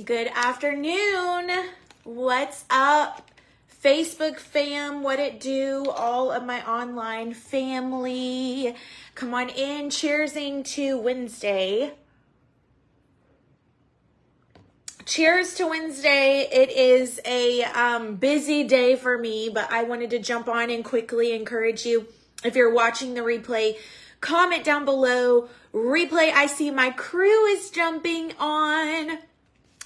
Good afternoon. What's up, Facebook fam? What it do? All of my online family. Come on in. Cheersing to Wednesday. Cheers to Wednesday. It is a busy day for me, but I wanted to jump on and quickly encourage you. If you're watching the replay, comment down below. Replay, I see my crew is jumping on.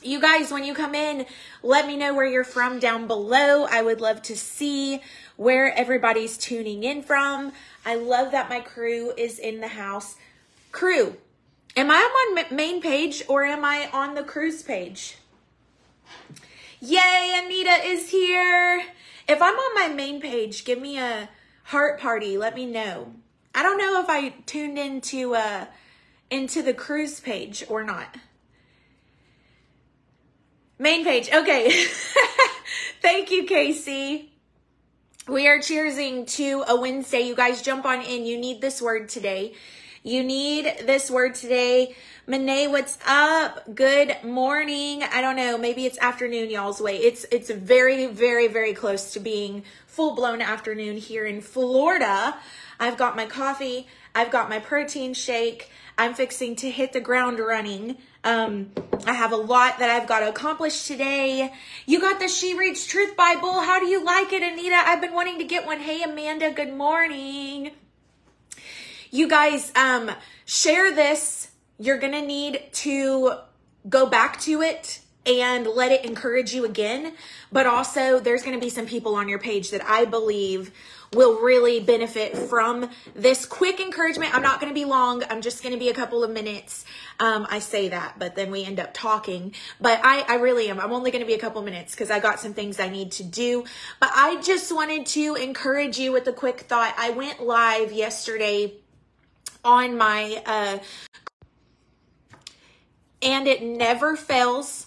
You guys, when you come in, let me know where you're from down below. I would love to see where everybody's tuning in from. I love that my crew is in the house. Crew, am I on main page or am I on the cruise page? Yay, Anita is here. If I'm on my main page, give me a heart party. Let me know. I don't know if I tuned into the cruise page or not. Main page. Okay. Thank you, Casey. We are cheersing to a Wednesday. You guys jump on in. You need this word today. You need this word today. Monet, what's up? Good morning. I don't know. Maybe it's afternoon y'all's way. It's very, very, very close to being full-blown afternoon here in Florida. I've got my coffee. I've got my protein shake. I'm fixing to hit the ground running. I have a lot that I've got to accomplish today. You got the She Reads Truth Bible. How do you like it, Anita? I've been wanting to get one. Hey, Amanda, good morning. You guys, share this. You're going to need to go back to it and let it encourage you again. But also, there's going to be some people on your page that I believe will really benefit from this quick encouragement. I'm not going to be long. I'm just going to be a couple of minutes. I say that, but then we end up talking. But I really am. I'm only going to be a couple minutes because I got some things I need to do. But I just wanted to encourage you with a quick thought. I went live yesterday on my, and it never fails.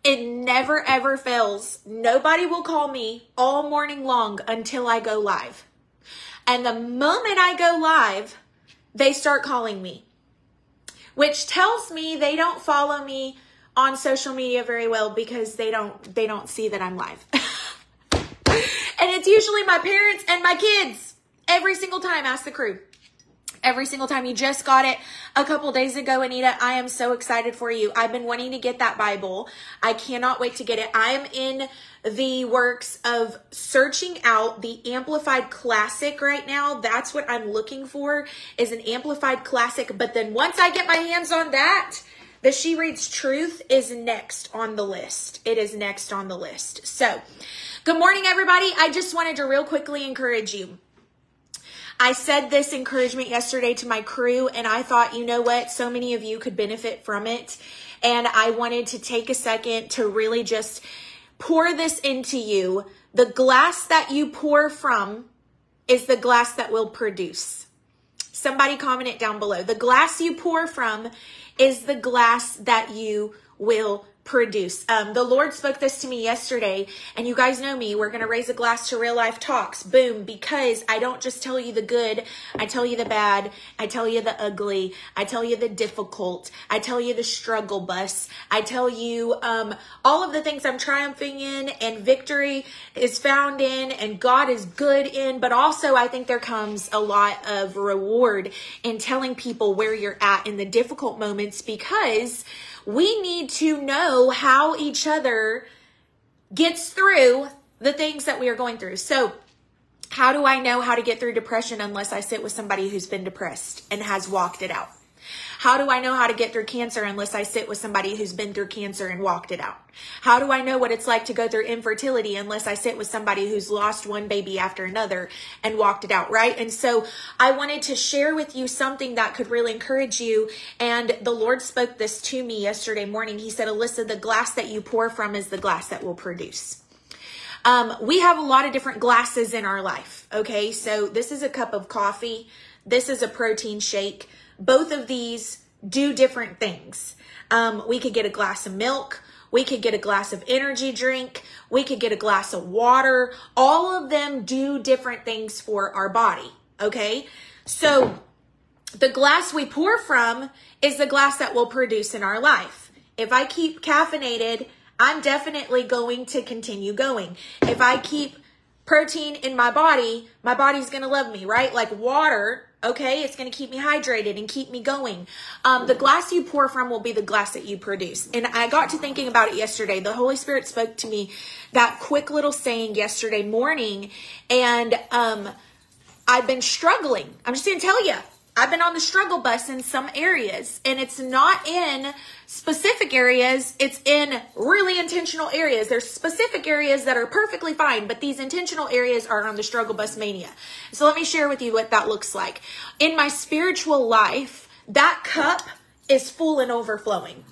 It never, ever fails. Nobody will call me all morning long until I go live. And the moment I go live, they start calling me, which tells me they don't follow me on social media very well because they don't see that I'm live. And it's usually my parents and my kids. Every single time, ask the crew. Every single time. You just got it a couple days ago, Anita. I am so excited for you. I've been wanting to get that Bible. I cannot wait to get it. I am in the works of searching out the Amplified Classic right now. That's what I'm looking for, is an Amplified Classic. But then once I get my hands on that, the She Reads Truth is next on the list. It is next on the list. So, good morning, everybody. I just wanted to real quickly encourage you. I said this encouragement yesterday to my crew, and I thought, you know what? So many of you could benefit from it. And I wanted to take a second to really just pour this into you. The glass that you pour from is the glass that will produce. Somebody comment it down below. The glass you pour from is the glass that you will produce. The Lord spoke this to me yesterday, and you guys know me. We're going to raise a glass to real life talks. Boom. Because I don't just tell you the good. I tell you the bad. I tell you the ugly. I tell you the difficult. I tell you the struggle bus. I tell you all of the things I'm triumphing in and victory is found in and God is good in. But also I think there comes a lot of reward in telling people where you're at in the difficult moments, because we need to know how each other gets through the things that we are going through. So how do I know how to get through depression unless I sit with somebody who's been depressed and has walked it out? How do I know how to get through cancer unless I sit with somebody who's been through cancer and walked it out? How do I know what it's like to go through infertility unless I sit with somebody who's lost one baby after another and walked it out, right? And so I wanted to share with you something that could really encourage you. And the Lord spoke this to me yesterday morning. He said, Alyssa, the glass that you pour from is the glass that will produce. We have a lot of different glasses in our life. Okay. So this is a cup of coffee. This is a protein shake. Both of these do different things. We could get a glass of milk. We could get a glass of energy drink. We could get a glass of water. All of them do different things for our body. Okay. So the glass we pour from is the glass that will produce in our life. If I keep caffeinated, I'm definitely going to continue going. If I keep protein in my body's going to love me, right? Like water, okay? It's going to keep me hydrated and keep me going. The glass you pour from will be the glass that you produce. And I got to thinking about it yesterday. The Holy Spirit spoke to me that quick little saying yesterday morning. And I've been struggling. I'm just going to tell you. I've been on the struggle bus in some areas, and it's not in specific areas. It's in really intentional areas. There's specific areas that are perfectly fine, but these intentional areas are on the struggle bus mania. So let me share with you what that looks like. In my spiritual life, that cup is full and overflowing.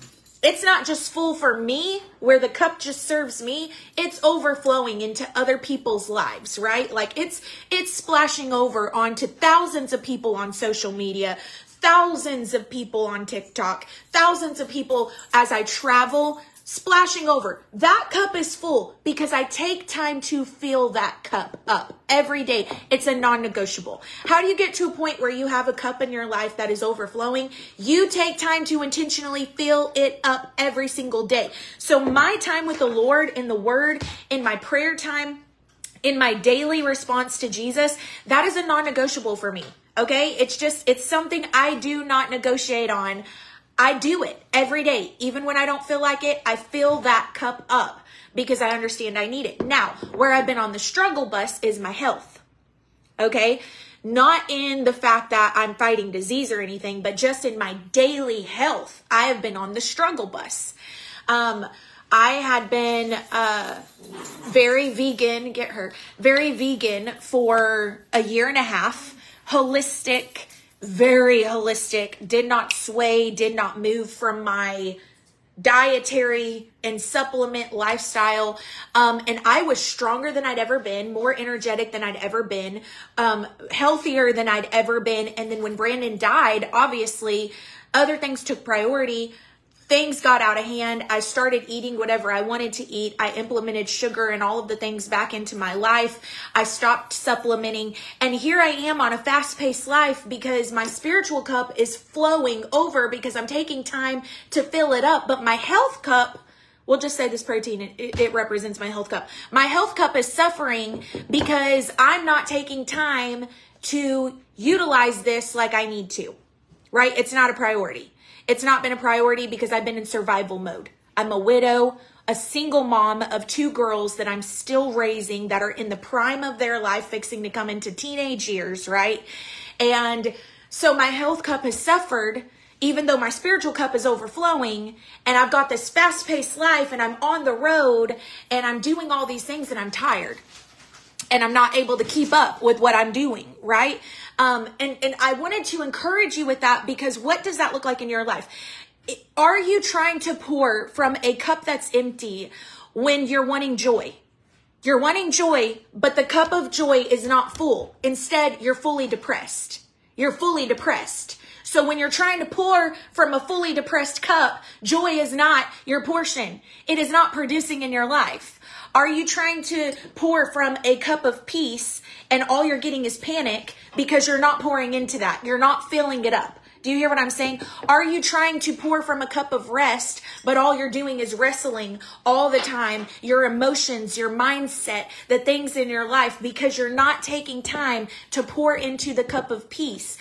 It's not just full for me, where the cup just serves me. It's overflowing into other people's lives, right? Like it's splashing over onto thousands of people on social media, thousands of people on TikTok, thousands of people as I travel, splashing over. That cup is full because I take time to fill that cup up every day. It's a non-negotiable. How do you get to a point where you have a cup in your life that is overflowing? You take time to intentionally fill it up every single day. So my time with the Lord in the Word, in my prayer time, in my daily response to Jesus, that is a non-negotiable for me. Okay? It's something I do not negotiate on. I do it every day. Even when I don't feel like it, I fill that cup up because I understand I need it. Now, where I've been on the struggle bus is my health. Okay? Not in the fact that I'm fighting disease or anything, but just in my daily health. I have been on the struggle bus. I had been very vegan for a year and a half, holistic, very holistic, did not sway, did not move from my dietary and supplement lifestyle. And I was stronger than I'd ever been, more energetic than I'd ever been, healthier than I'd ever been. And then when Brandon died, obviously other things took priority. Things got out of hand. I started eating whatever I wanted to eat. I implemented sugar and all of the things back into my life. I stopped supplementing. And here I am on a fast-paced life because my spiritual cup is flowing over because I'm taking time to fill it up. But my health cup, we'll just say this protein, it represents my health cup. My health cup is suffering because I'm not taking time to utilize this like I need to, right? It's not a priority. It's not been a priority because I've been in survival mode. I'm a widow, a single mom of 2 girls that I'm still raising that are in the prime of their life, fixing to come into teenage years, right? And so my health cup has suffered, even though my spiritual cup is overflowing, and I've got this fast-paced life and I'm on the road and I'm doing all these things and I'm tired. And I'm not able to keep up with what I'm doing, right? And I wanted to encourage you with that because what does that look like in your life? Are you trying to pour from a cup that's empty when you're wanting joy? You're wanting joy, but the cup of joy is not full. Instead, you're fully depressed. You're fully depressed. So when you're trying to pour from a fully depressed cup, joy is not your portion. It is not producing in your life. Are you trying to pour from a cup of peace and all you're getting is panic because you're not pouring into that? You're not filling it up. Do you hear what I'm saying? Are you trying to pour from a cup of rest, but all you're doing is wrestling all the time, your emotions, your mindset, the things in your life, because you're not taking time to pour into the cup of peace?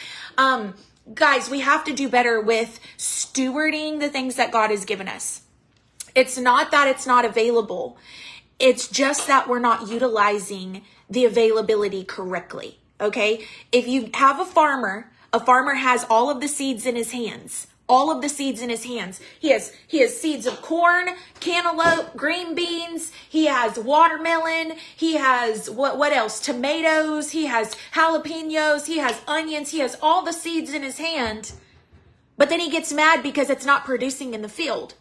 Guys, we have to do better with stewarding the things that God has given us. It's not that it's not available. It's just that we're not utilizing the availability correctly, okay? If you have a farmer has all of the seeds in his hands. All of the seeds in his hands. He has seeds of corn, cantaloupe, green beans. He has watermelon. He has what else? Tomatoes. He has jalapenos. He has onions. He has all the seeds in his hand. But then he gets mad because it's not producing in the field.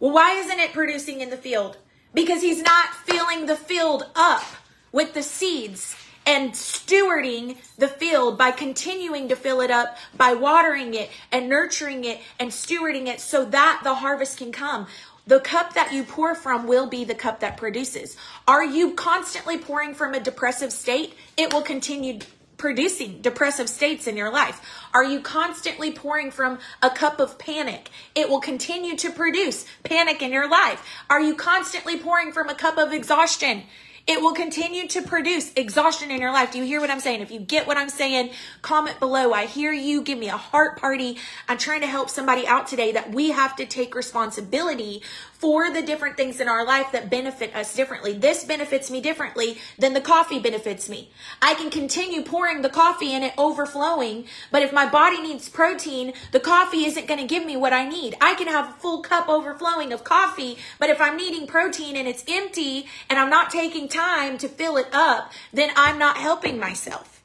Well, why isn't it producing in the field? Because he's not filling the field up with the seeds and stewarding the field by continuing to fill it up, by watering it and nurturing it and stewarding it so that the harvest can come. The cup that you pour from will be the cup that produces. Are you constantly pouring from a depressive state? It will continue producing depressive states in your life? Are you constantly pouring from a cup of panic? It will continue to produce panic in your life. Are you constantly pouring from a cup of exhaustion? It will continue to produce exhaustion in your life. Do you hear what I'm saying? If you get what I'm saying, comment below. I hear you. Give me a heart party. I'm trying to help somebody out today that we have to take responsibility for the different things in our life that benefit us differently. This benefits me differently than the coffee benefits me. I can continue pouring the coffee and it overflowing, but if my body needs protein, the coffee isn't going to give me what I need. I can have a full cup overflowing of coffee, but if I'm needing protein and it's empty and I'm not taking time to fill it up, then I'm not helping myself.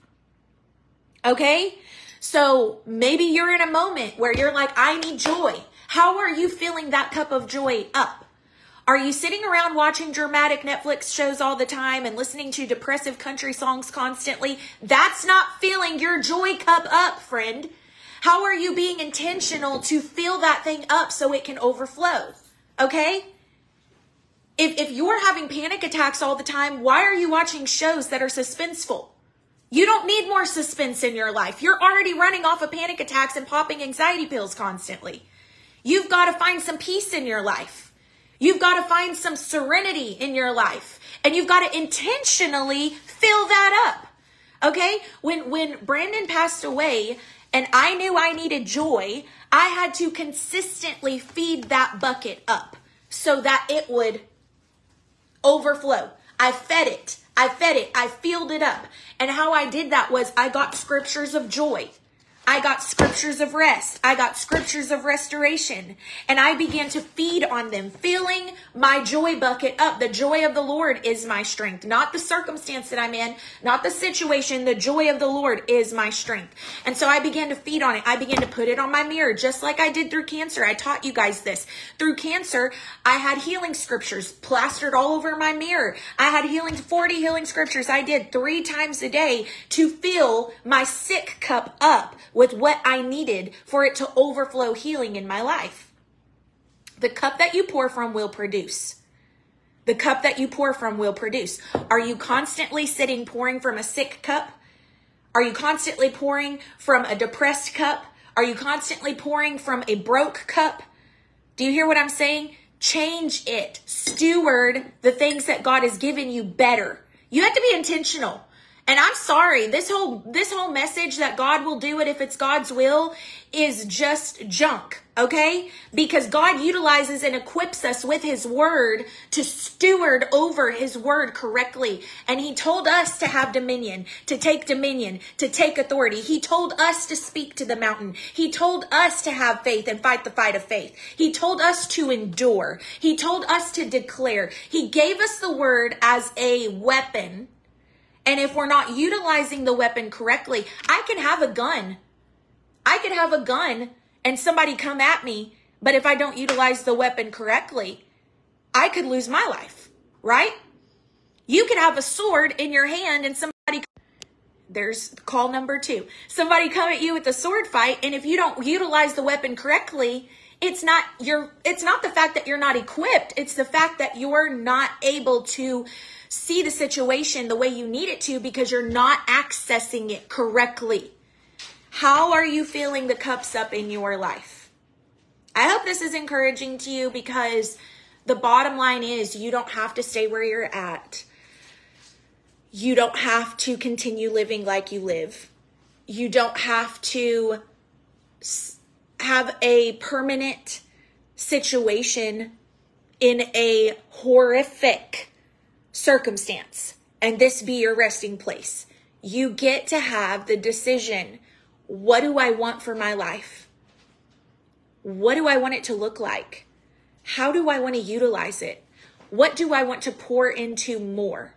Okay? So maybe you're in a moment where you're like, I need joy. How are you filling that cup of joy up? Are you sitting around watching dramatic Netflix shows all the time and listening to depressive country songs constantly? That's not filling your joy cup up, friend. How are you being intentional to fill that thing up so it can overflow? Okay? If you're having panic attacks all the time, why are you watching shows that are suspenseful? You don't need more suspense in your life. You're already running off of panic attacks and popping anxiety pills constantly. You've got to find some peace in your life. You've got to find some serenity in your life. And you've got to intentionally fill that up. Okay? When Brandon passed away and I knew I needed joy, I had to consistently feed that bucket up so that it would overflow. I fed it. I filled it up. And how I did that was I got scriptures of joy. I got scriptures of rest. I got scriptures of restoration. And I began to feed on them, filling my joy bucket up. The joy of the Lord is my strength. Not the circumstance that I'm in, not the situation. The joy of the Lord is my strength. And so I began to feed on it. I began to put it on my mirror, just like I did through cancer. I taught you guys this. Through cancer, I had healing scriptures plastered all over my mirror. I had 40 healing scriptures I did 3 times a day to fill my sick cup up with what I needed for it to overflow healing in my life. The cup that you pour from will produce. The cup that you pour from will produce. Are you constantly sitting pouring from a sick cup? Are you constantly pouring from a depressed cup? Are you constantly pouring from a broke cup? Do you hear what I'm saying? Change it. Steward the things that God has given you better. You have to be intentional. And I'm sorry, this whole message that God will do it if it's God's will is just junk, okay? Because God utilizes and equips us with his word to steward over his word correctly. And he told us to have dominion, to take authority. He told us to speak to the mountain. He told us to have faith and fight the fight of faith. He told us to endure. He told us to declare. He gave us the word as a weapon. And if we're not utilizing the weapon correctly, I can have a gun. I could have a gun and somebody come at me, but if I don't utilize the weapon correctly, I could lose my life, right? You could have a sword in your hand and there's call number 2. Somebody come at you with a sword fight, and if you don't utilize the weapon correctly, it's not the fact that you're not equipped. It's the fact that you're not able to see the situation the way you need it to because you're not accessing it correctly. How are you filling the cups up in your life? I hope this is encouraging to you because the bottom line is you don't have to stay where you're at. You don't have to continue living like you live. You don't have to have a permanent situation in a horrific circumstance and this be your resting place. You get to have the decision. What do I want for my life? What do I want it to look like? How do I want to utilize it? What do I want to pour into more?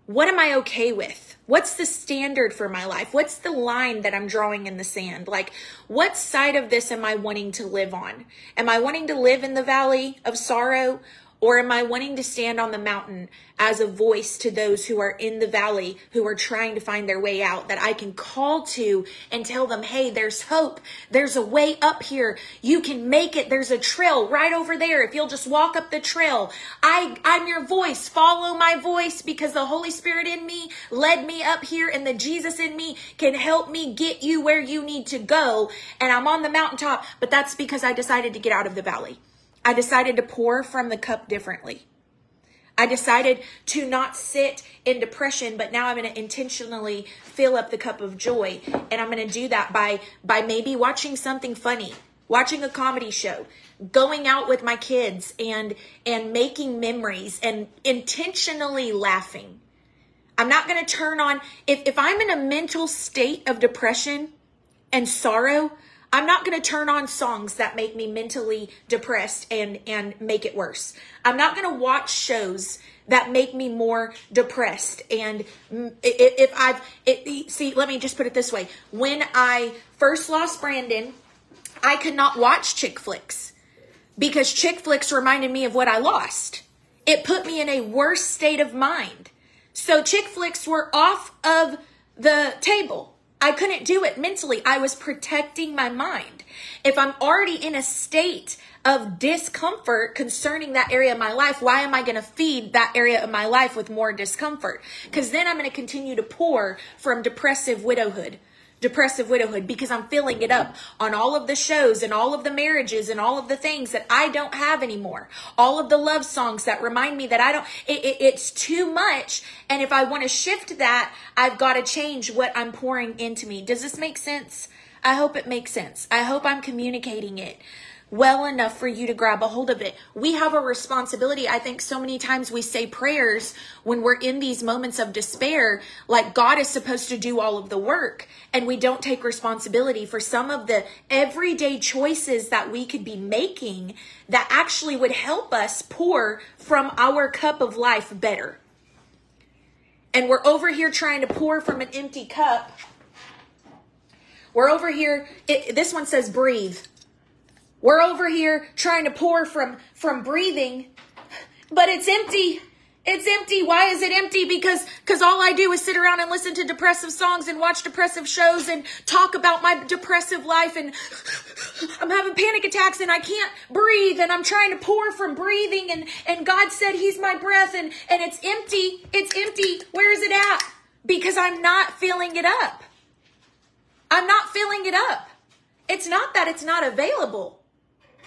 What am I okay with? What's the standard for my life? What's the line that I'm drawing in the sand? Like, what side of this am I wanting to live on? Am I wanting to live in the valley of sorrow? Or am I wanting to stand on the mountain as a voice to those who are in the valley, who are trying to find their way out, that I can call to and tell them, hey, there's hope. There's a way up here. You can make it. There's a trail right over there. If you'll just walk up the trail, I'm your voice. Follow my voice, because the Holy Spirit in me led me up here, and the Jesus in me can help me get you where you need to go. And I'm on the mountaintop, but that's because I decided to get out of the valley. I decided to pour from the cup differently. I decided to not sit in depression, but now I'm going to intentionally fill up the cup of joy. And I'm going to do that by maybe watching something funny, watching a comedy show, going out with my kids and making memories and intentionally laughing. I'm not going to turn on, if I'm in a mental state of depression and sorrow, I'm not going to turn on songs that make me mentally depressed and make it worse. I'm not going to watch shows that make me more depressed. And see, let me just put it this way. When I first lost Brandon, I could not watch chick flicks because chick flicks reminded me of what I lost. It put me in a worse state of mind. So chick flicks were off of the table. I couldn't do it mentally. I was protecting my mind. If I'm already in a state of discomfort concerning that area of my life, why am I going to feed that area of my life with more discomfort? Because then I'm going to continue to pour from depressive widowhood, because I'm filling it up on all of the shows and all of the marriages and all of the things that I don't have anymore. All of the love songs that remind me that it's too much. And if I want to shift that, I've got to change what I'm pouring into me. Does this make sense? I hope it makes sense. I hope I'm communicating it well enough for you to grab a hold of it. We have a responsibility. I think so many times we say prayers when we're in these moments of despair, like God is supposed to do all of the work, and we don't take responsibility for some of the everyday choices that we could be making that actually would help us pour from our cup of life better. And we're over here trying to pour from an empty cup. We're over here, this one says breathe. We're over here trying to pour from breathing, but it's empty. It's empty. Why is it empty? Because all I do is sit around and listen to depressive songs and watch depressive shows and talk about my depressive life, and I'm having panic attacks and I can't breathe, and I'm trying to pour from breathing, and God said he's my breath, and it's empty. It's empty. Where is it at? Because I'm not filling it up. I'm not filling it up. It's not that it's not available.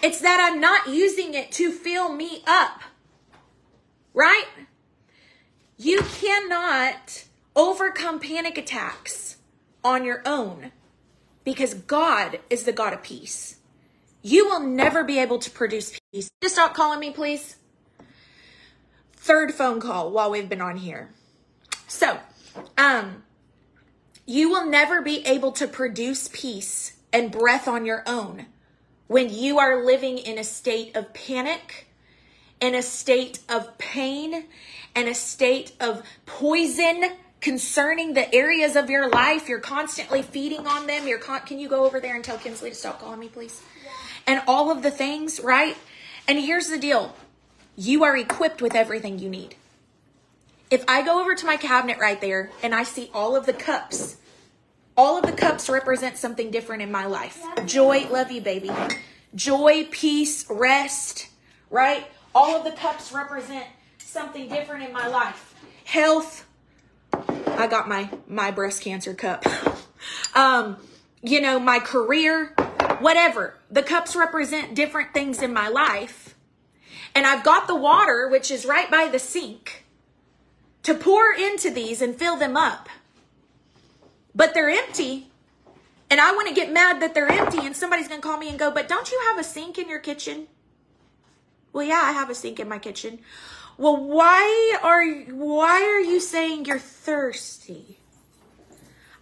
It's that I'm not using it to fill me up. Right? You cannot overcome panic attacks on your own, because God is the God of peace. You will never be able to produce peace. Just stop calling me, please. Third phone call while we've been on here. So, you will never be able to produce peace and breath on your own when you are living in a state of panic, in a state of pain, and a state of poison concerning the areas of your life. You're constantly feeding on them. Can you go over there and tell Kinsley to stop calling me, please? Yeah. And all of the things, right? And here's the deal. You are equipped with everything you need. If I go over to my cabinet right there and I see all of the cups represent something different in my life. Joy, love you, baby. Joy, peace, rest, right? All of the cups represent something different in my life. Health. I got my breast cancer cup. My career, whatever. The cups represent different things in my life. And I've got the water, which is right by the sink, to pour into these and fill them up. But they're empty, and I want to get mad that they're empty, and somebody's going to call me and go, but don't you have a sink in your kitchen? Well, yeah, I have a sink in my kitchen. Well, why are you saying you're thirsty?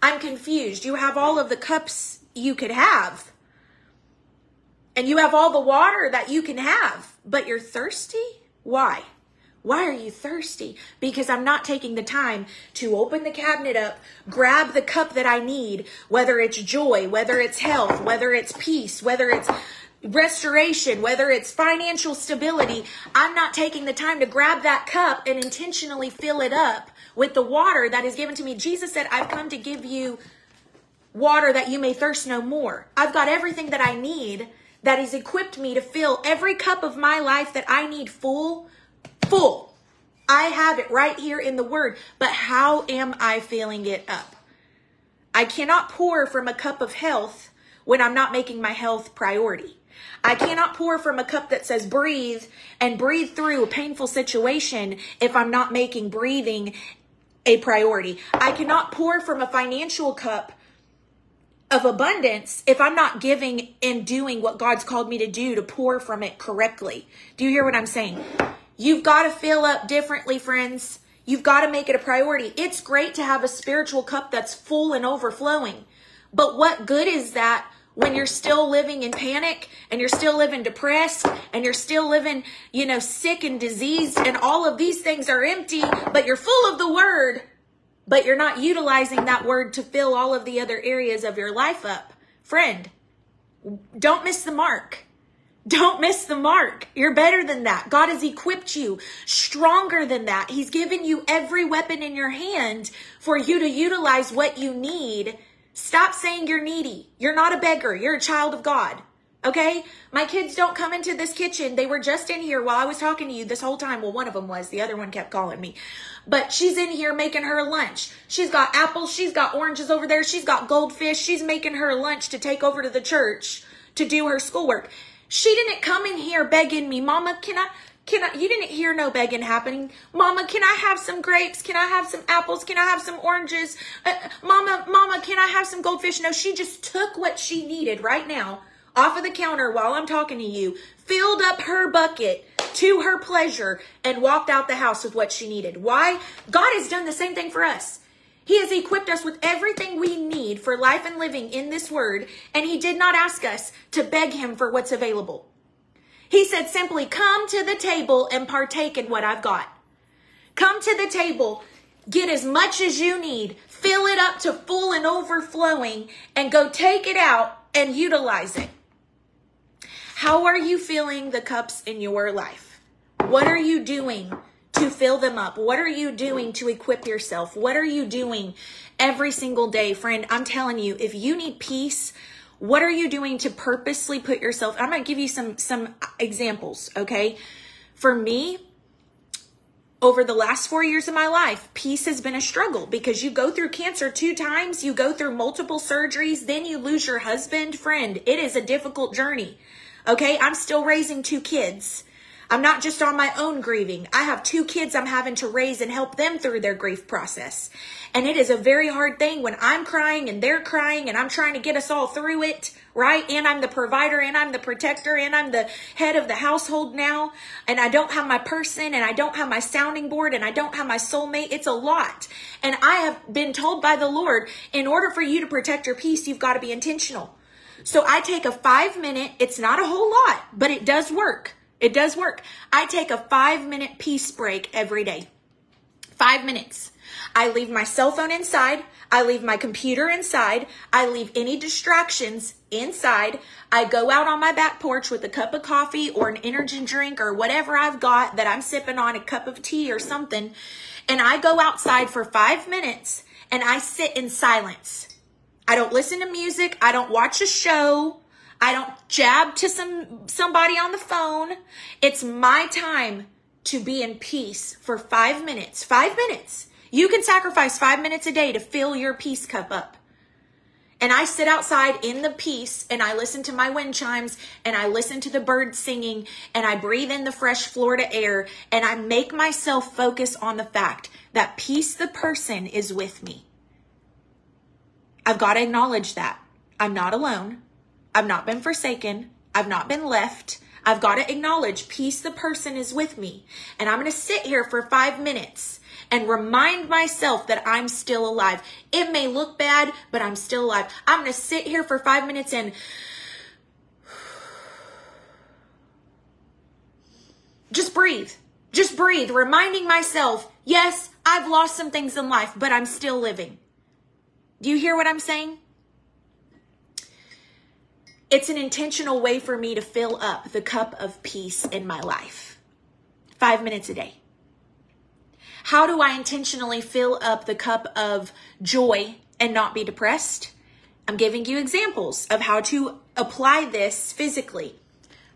I'm confused. You have all of the cups you could have, and you have all the water that you can have, but you're thirsty? Why? Why are you thirsty? Because I'm not taking the time to open the cabinet up, grab the cup that I need, whether it's joy, whether it's health, whether it's peace, whether it's restoration, whether it's financial stability, I'm not taking the time to grab that cup and intentionally fill it up with the water that is given to me. Jesus said, I've come to give you water that you may thirst no more. I've got everything that I need that has equipped me to fill every cup of my life that I need full. I have it right here in the word, but how am I filling it up? I cannot pour from a cup of health when I'm not making my health priority. I cannot pour from a cup that says breathe and breathe through a painful situation if I'm not making breathing a priority. I cannot pour from a financial cup of abundance if I'm not giving and doing what God's called me to do to pour from it correctly. Do you hear what I'm saying? You've got to fill up differently, friends. You've got to make it a priority. It's great to have a spiritual cup that's full and overflowing. But what good is that when you're still living in panic and you're still living depressed and you're still living, sick and diseased, and all of these things are empty, but you're full of the word, but you're not utilizing that word to fill all of the other areas of your life up? Friend, don't miss the mark. Don't miss the mark. You're better than that. God has equipped you stronger than that. He's given you every weapon in your hand for you to utilize what you need. Stop saying you're needy. You're not a beggar. You're a child of God. Okay? My kids don't come into this kitchen. They were just in here while I was talking to you this whole time. Well, one of them was. The other one kept calling me. But she's in here making her lunch. She's got apples. She's got oranges over there. She's got goldfish. She's making her lunch to take over to the church to do her schoolwork. She didn't come in here begging me, Mama, can I, you didn't hear no begging happening. Mama, can I have some grapes? Can I have some apples? Can I have some oranges? Mama, can I have some goldfish? No, she just took what she needed right now off of the counter while I'm talking to you, filled up her bucket to her pleasure, and walked out the house with what she needed. Why? God has done the same thing for us. He has equipped us with everything we need for life and living in this word, and he did not ask us to beg him for what's available. He said simply, come to the table and partake in what I've got. Come to the table, get as much as you need, fill it up to full and overflowing, and go take it out and utilize it. How are you filling the cups in your life? What are you doing to fill them up? What are you doing to equip yourself? What are you doing every single day? Friend, I'm telling you, if you need peace, what are you doing to purposely put yourself? I'm going to give you some examples, okay? For me, over the last 4 years of my life, peace has been a struggle because you go through cancer 2 times, you go through multiple surgeries, then you lose your husband. Friend, it is a difficult journey, okay? I'm still raising 2 kids. I'm not just on my own grieving. I have 2 kids I'm having to raise and help them through their grief process. And it is a very hard thing when I'm crying and they're crying and I'm trying to get us all through it, right? And I'm the provider and I'm the protector and I'm the head of the household now. And I don't have my person and I don't have my sounding board and I don't have my soulmate. It's a lot. And I have been told by the Lord, in order for you to protect your peace, you've got to be intentional. So I take a 5-minute, it's not a whole lot, but it does work. It does work. I take a 5-minute peace break every day. 5 minutes. I leave my cell phone inside. I leave my computer inside. I leave any distractions inside. I go out on my back porch with a cup of coffee or an energy drink or whatever I've got that I'm sipping on, a cup of tea or something. And I go outside for 5 minutes and I sit in silence. I don't listen to music. I don't watch a show. I don't jab to somebody on the phone. It's my time to be in peace for 5 minutes. 5 minutes. You can sacrifice 5 minutes a day to fill your peace cup up. And I sit outside in the peace and I listen to my wind chimes and I listen to the birds singing and I breathe in the fresh Florida air and I make myself focus on the fact that peace, the person, is with me. I've got to acknowledge that. I'm not alone. I've not been forsaken. I've not been left. I've got to acknowledge peace, the person, is with me. And I'm going to sit here for 5 minutes and remind myself that I'm still alive. It may look bad, but I'm still alive. I'm going to sit here for 5 minutes and just breathe. Just breathe, reminding myself, yes, I've lost some things in life, but I'm still living. Do you hear what I'm saying? It's an intentional way for me to fill up the cup of peace in my life. 5 minutes a day. How do I intentionally fill up the cup of joy and not be depressed? I'm giving you examples of how to apply this physically.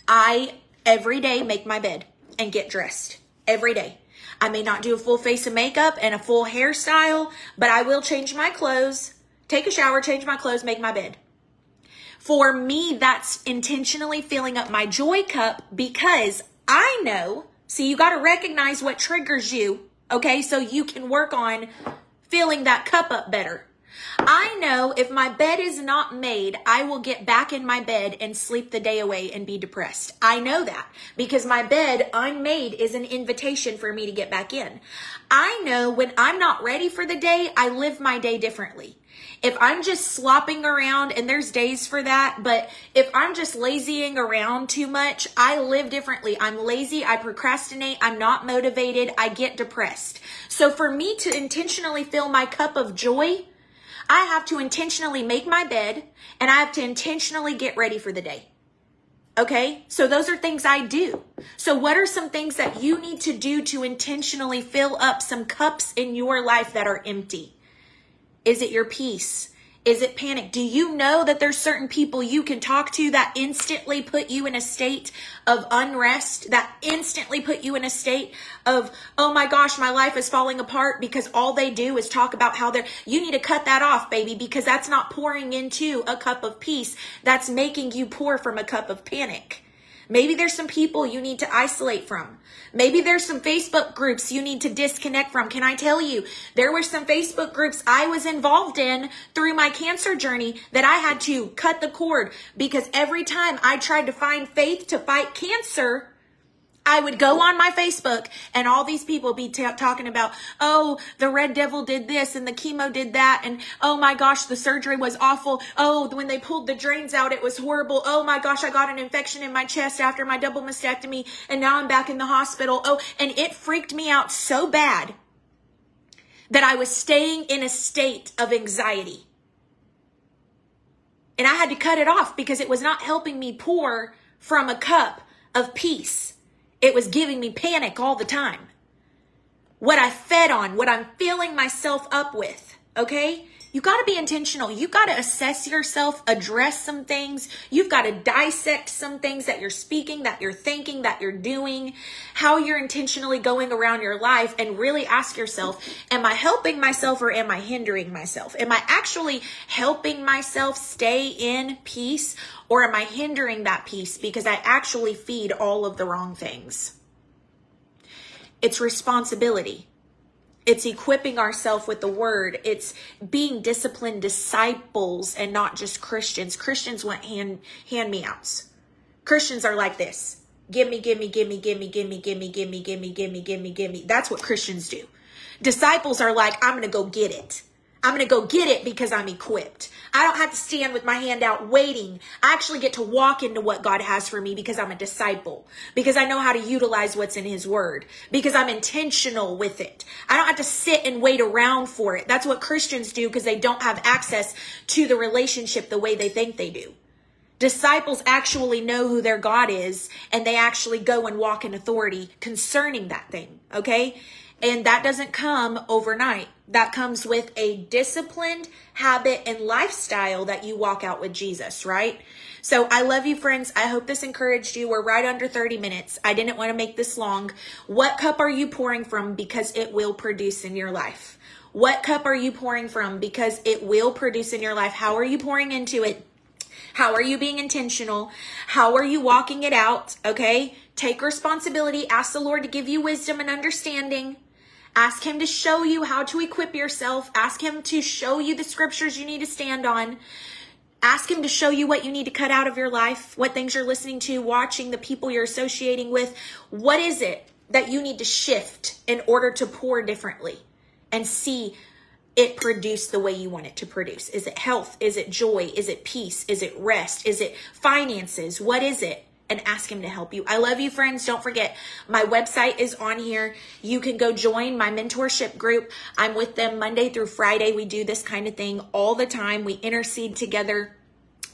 I, every day, make my bed and get dressed. Every day. I may not do a full face of makeup and a full hairstyle, but I will change my clothes, take a shower, change my clothes, make my bed. For me, that's intentionally filling up my joy cup because I know, see, you got to recognize what triggers you, okay, so you can work on filling that cup up better. I know if my bed is not made, I will get back in my bed and sleep the day away and be depressed. I know that because my bed unmade is an invitation for me to get back in. I know when I'm not ready for the day, I live my day differently. If I'm just slopping around, and there's days for that, but if I'm just lazying around too much, I live differently. I'm lazy, I procrastinate, I'm not motivated, I get depressed. So for me to intentionally fill my cup of joy, I have to intentionally make my bed and I have to intentionally get ready for the day. Okay? So those are things I do. So what are some things that you need to do to intentionally fill up some cups in your life that are empty? Is it your peace? Is it panic? Do you know that there's certain people you can talk to that instantly put you in a state of unrest, that instantly put you in a state of, oh my gosh, my life is falling apart because all they do is talk about how you need to cut that off, baby, because that's not pouring into a cup of peace. That's making you pour from a cup of panic. Maybe there's some people you need to isolate from. Maybe there's some Facebook groups you need to disconnect from. Can I tell you, there were some Facebook groups I was involved in through my cancer journey that I had to cut the cord because every time I tried to find faith to fight cancer, I would go on my Facebook and all these people be talking about, oh, the red devil did this and the chemo did that. And oh my gosh, the surgery was awful. Oh, when they pulled the drains out, it was horrible. Oh my gosh, I got an infection in my chest after my double mastectomy and now I'm back in the hospital. Oh, and it freaked me out so bad that I was staying in a state of anxiety. And I had to cut it off because it was not helping me pour from a cup of peace. It was giving me panic all the time. What I fed on, what I'm filling myself up with, okay? You got to be intentional. You got to assess yourself, address some things. You've got to dissect some things that you're speaking, that you're thinking, that you're doing, how you're intentionally going around your life, and really ask yourself, am I helping myself or am I hindering myself? Am I actually helping myself stay in peace, or am I hindering that peace because I actually feed all of the wrong things? It's responsibility. It's equipping ourselves with the word. It's being disciplined disciples and not just Christians. Christians want hand-me-outs. Christians are like this. Give me, give me, give me, give me, give me, give me, give me, give me, give me, give me, give me. That's what Christians do. Disciples are like, I'm going to go get it. I'm going to go get it because I'm equipped. I don't have to stand with my hand out waiting. I actually get to walk into what God has for me because I'm a disciple, because I know how to utilize what's in his word, because I'm intentional with it. I don't have to sit and wait around for it. That's what Christians do because they don't have access to the relationship the way they think they do. Disciples actually know who their God is, and they actually go and walk in authority concerning that thing, okay? And that doesn't come overnight. That comes with a disciplined habit and lifestyle that you walk out with Jesus, right? So I love you, friends. I hope this encouraged you. We're right under 30 minutes. I didn't want to make this long. What cup are you pouring from? Because it will produce in your life. What cup are you pouring from? Because it will produce in your life. How are you pouring into it? How are you being intentional? How are you walking it out? Okay? Take responsibility. Ask the Lord to give you wisdom and understanding. Ask him to show you how to equip yourself. Ask him to show you the scriptures you need to stand on. Ask him to show you what you need to cut out of your life, what things you're listening to, watching, the people you're associating with. What is it that you need to shift in order to pour differently and see it produce the way you want it to produce? Is it health? Is it joy? Is it peace? Is it rest? Is it finances? What is it? And ask him to help you. I love you, friends. Don't forget, my website is on here. You can go join my mentorship group. I'm with them Monday through Friday. We do this kind of thing all the time. We intercede together.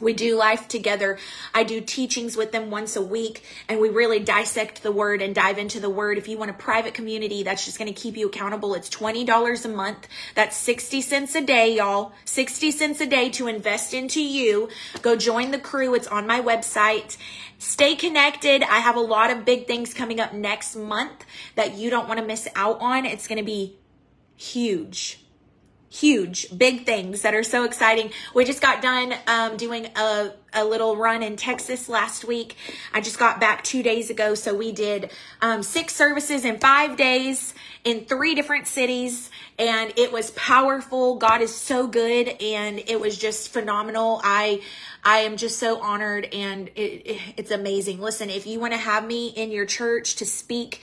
We do life together. I do teachings with them once a week, and we really dissect the word and dive into the word. If you want a private community that's just going to keep you accountable, it's $20 a month. That's 60 cents a day, y'all. 60 cents a day to invest into you. Go join the crew. It's on my website. Stay connected. I have a lot of big things coming up next month that you don't want to miss out on. It's going to be huge. Big things that are so exciting. We just got done doing a little run in Texas last week. I just got back 2 days ago. So we did 6 services in 5 days in 3 different cities. And it was powerful. God is so good. And it was just phenomenal. I am just so honored, and it's amazing. Listen, if you want to have me in your church to speak,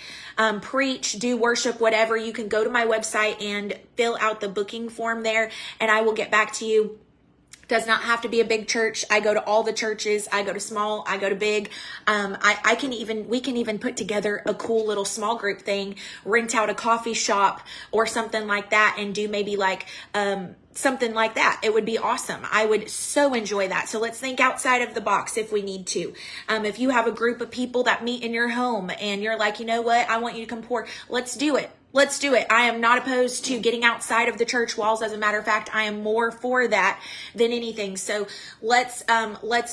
preach, do worship, whatever, you can go to my website and fill out the booking form there, and I will get back to you. Does not have to be a big church. I go to all the churches. I go to small. I go to big. We can even put together a cool little small group thing, rent out a coffee shop or something like that, and do maybe like, something like that. It would be awesome. I would so enjoy that. So let's think outside of the box if we need to. If you have a group of people that meet in your home and you're like, you know what, I want you to come pour, let's do it. Let's do it. I am not opposed to getting outside of the church walls. As a matter of fact, I am more for that than anything. So let's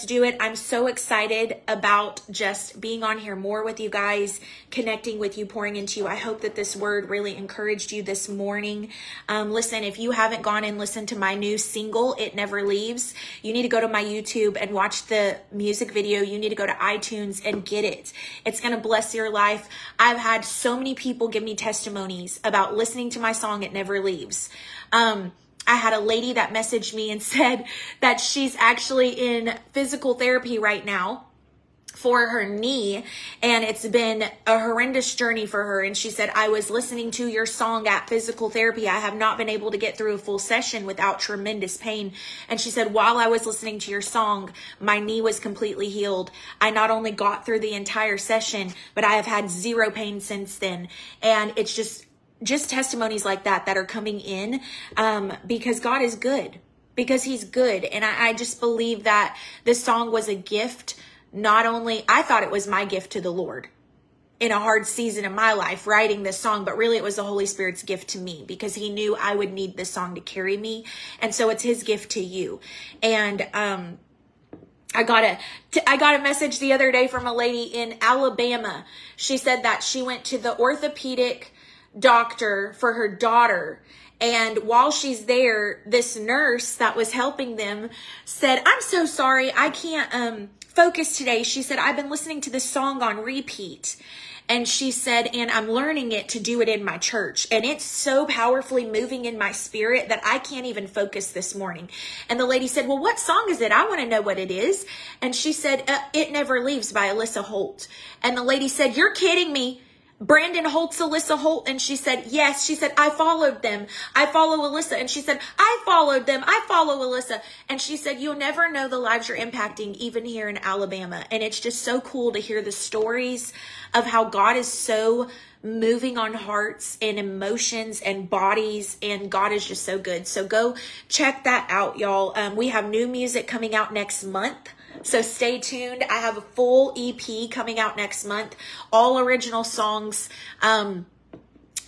do it. I'm so excited about just being on here more with you guys, connecting with you, pouring into you. I hope that this word really encouraged you this morning. Listen, if you haven't gone and listened to my new single, It Never Leaves, you need to go to my YouTube and watch the music video. You need to go to iTunes and get it. It's going to bless your life. I've had so many people give me testimonies about listening to my song, It Never Leaves. I had a lady that messaged me and said that she's actually in physical therapy right now for her knee, and it's been a horrendous journey for her. And she said, I was listening to your song at physical therapy. I have not been able to get through a full session without tremendous pain. And she said, while I was listening to your song, my knee was completely healed. I not only got through the entire session, but I have had 0 pain since then. And it's just testimonies like that are coming in, because God is good, because he's good. And I just believe that this song was a gift. Not only, I thought it was my gift to the Lord in a hard season of my life, writing this song, but really it was the Holy Spirit's gift to me, because he knew I would need this song to carry me. And so it's his gift to you. And, I got a message the other day from a lady in Alabama. She said that she went to the orthopedic doctor for her daughter, and while she's there, this nurse that was helping them said, I'm so sorry, I can't focus today. She said, I've been listening to this song on repeat. And she said, and I'm learning it to do it in my church. And it's so powerfully moving in my spirit that I can't even focus this morning. And the lady said, well, what song is it? I want to know what it is. And she said, It Never Leaves by Alyssa Holt. And the lady said, you're kidding me. Brandon Holt's Alyssa Holt. And she said, yes. She said, I followed them. I follow Alyssa. And she said, I followed them. I follow Alyssa. And she said, you'll never know the lives you're impacting, even here in Alabama. And it's just so cool to hear the stories of how God is so moving on hearts and emotions and bodies, and God is just so good. So go check that out, y'all. We have new music coming out next month, so stay tuned. I have a full EP coming out next month, all original songs. And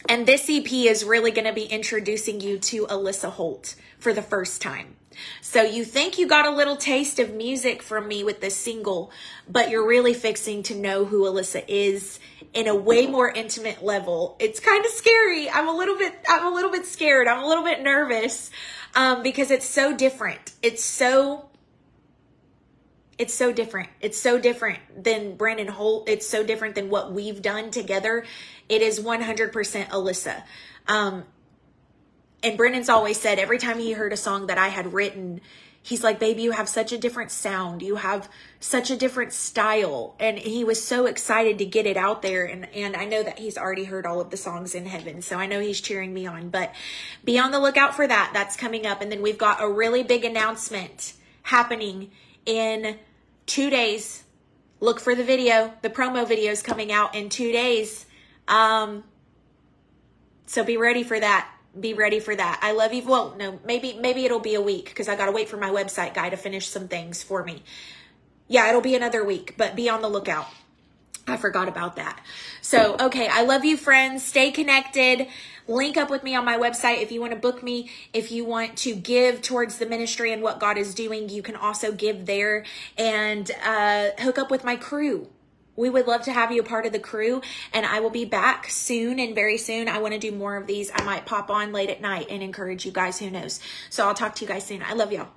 this EP is really going to be introducing you to Alyssa Holt for the first time. So you think you got a little taste of music from me with this single, but you're really fixing to know who Alyssa is in a way more intimate level. It's kind of scary. I'm a little bit scared. I'm a little bit nervous, because it's so different. It's so different. It's so different than Brandon Holt. It's so different than what we've done together. It is 100% Alyssa. And Brandon's always said, every time he heard a song that I had written, he's like, baby, you have such a different sound. You have such a different style. And he was so excited to get it out there. And I know that he's already heard all of the songs in heaven. So I know he's cheering me on, but be on the lookout for that. That's coming up. And then we've got a really big announcement happening in 2 days. Look for the video. The promo video is coming out in 2 days. So be ready for that. be ready for that. I love you. Well, no, maybe it'll be a week because I got to wait for my website guy to finish some things for me. Yeah, it'll be another week, but be on the lookout. I forgot about that. So, okay. I love you, friends. Stay connected. Link up with me on my website if you want to book me. If you want to give towards the ministry and what God is doing, you can also give there, and hook up with my crew. We would love to have you a part of the crew, and I will be back soon, and very soon. I want to do more of these. I might pop on late at night and encourage you guys. Who knows? So I'll talk to you guys soon. I love y'all.